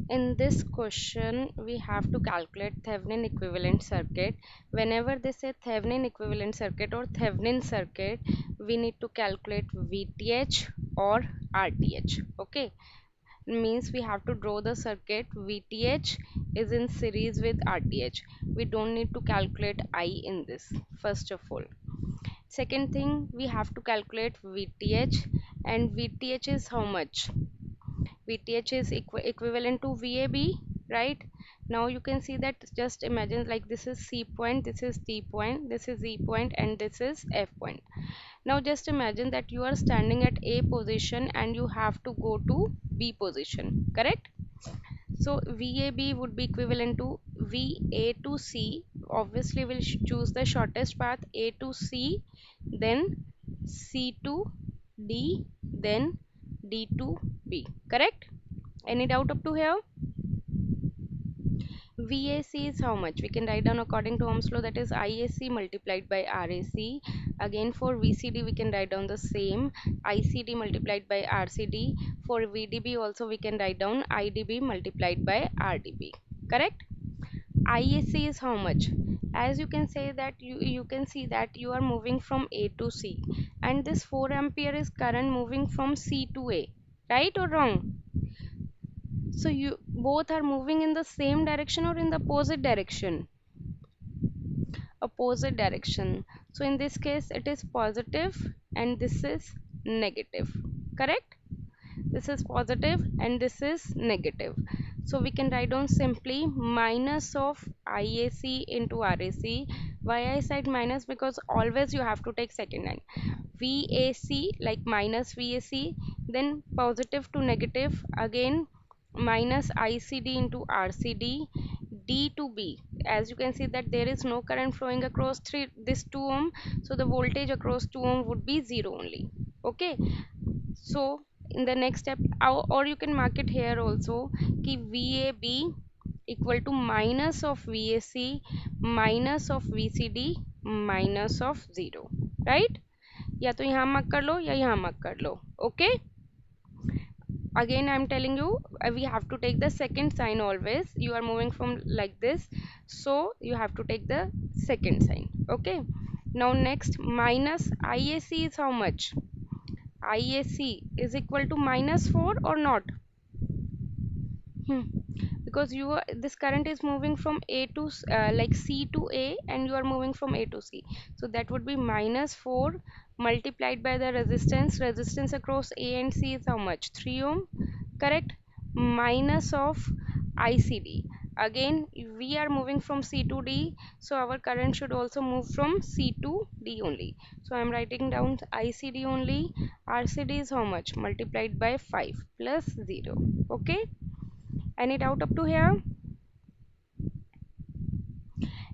In this question, we have to calculate Thevenin equivalent circuit. Whenever they say Thevenin equivalent circuit or Thevenin circuit, we need to calculate VTH or RTH. Okay, means we have to draw the circuit. VTH is in series with RTH. We don't need to calculate I in this, first of all. Second thing, we have to calculate VTH, and VTH is how much? VTH is equivalent to VAB, right? Now you can see that, just imagine like this is C point, this is T point, this is E point, and this is F point. Now just imagine that you are standing at A position and you have to go to B position, correct? So VAB would be equivalent to VA to C. Obviously we'll choose the shortest path, A to C, then C to D, then D to B, correct? Any doubt up to here? VAC is how much? We can write down according to Ohm's law, that is IAC multiplied by RAC. Again for VCD we can write down the same, ICD multiplied by RCD. For VDB also we can write down IDB multiplied by RDB. Correct? IAC is how much? As you can say that you can see that you are moving from A to C, and this 4 ampere is current moving from C to A. Right or wrong? So you both are moving in the same direction or in the opposite direction? Opposite direction. So in this case it is positive and this is negative. Correct? This is positive and this is negative. So we can write down simply minus of IAC into RAC. Why I said minus? Because always you have to take second line. VAC, like minus VAC, then positive to negative, again minus ICD into RCD, D to B. As you can see that there is no current flowing across this 2 ohm, so the voltage across 2 ohm would be 0 only. Okay, so in the next step, or you can mark it here also, ki VAB equal to minus of VAC minus of VCD minus of 0, right? या तो यहाँ mark कर लो या यहाँ mark कर लो. Okay, again I'm telling you, we have to take the second sign always. You are moving from like this, so you have to take the second sign. Okay, now next, minus IAC is how much? IAC is equal to minus 4 or not? Because this current is moving from A to like C to A, and you are moving from A to C, so that would be minus 4 multiplied by the resistance across A and C is how much? 3 ohm, correct? Minus of ICD, again we are moving from C to D, so our current should also move from C to D only, so I am writing down ICD only. RCD is how much? Multiplied by 5 plus 0. Okay, any doubt up to here?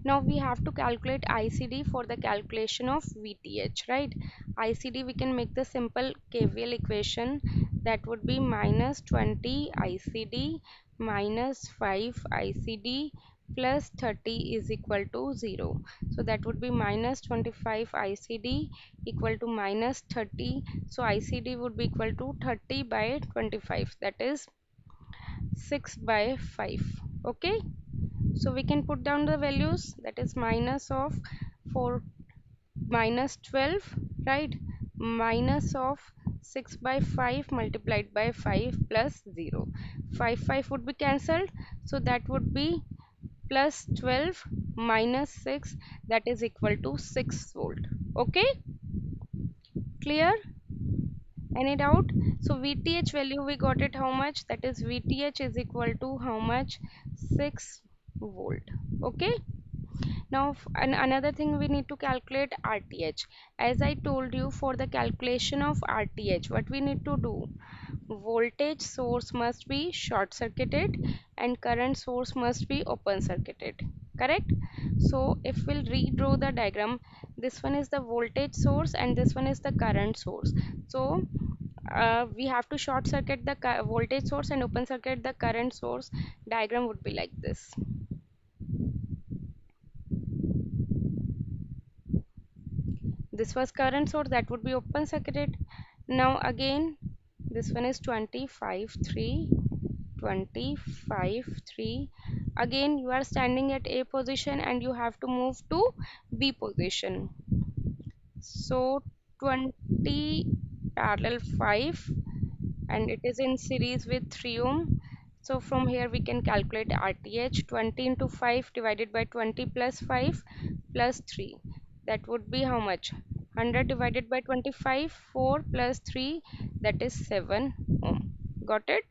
Now we have to calculate ICD for the calculation of VTH, right? ICD, we can make the simple KVL equation, that would be minus 20 ICD minus 5 ICD plus 30 is equal to 0. So that would be minus 25 ICD equal to minus 30. So ICD would be equal to 30 by 25, that is 6 by 5. Okay, so we can put down the values, that is minus of 4 minus 12, right? Minus of 6 by 5 multiplied by 5 plus 0. 5 would be cancelled, so that would be plus 12 minus 6, that is equal to 6 volt. Okay, clear? Any doubt? So VTH value we got it how much? That is VTH is equal to how much? 6 volt. Okay, now another thing, we need to calculate RTH. As I told you, for the calculation of RTH, what we need to do? Voltage source must be short circuited and current source must be open circuited, correct? So if we'll redraw the diagram, this one is the voltage source and this one is the current source. So we have to short circuit the voltage source and open circuit the current source. Diagram would be like this. This was current source, that would be open circuited. Now again, this one is 25 3 25, 3. Again, you are standing at A position and you have to move to B position. So 20 parallel 5, and it is in series with 3 ohm. So from here we can calculate RTH. 20 into 5 divided by 20 plus 5 plus 3. That would be how much? 100 divided by 25, 4 plus 3, that is 7 ohm. Got it?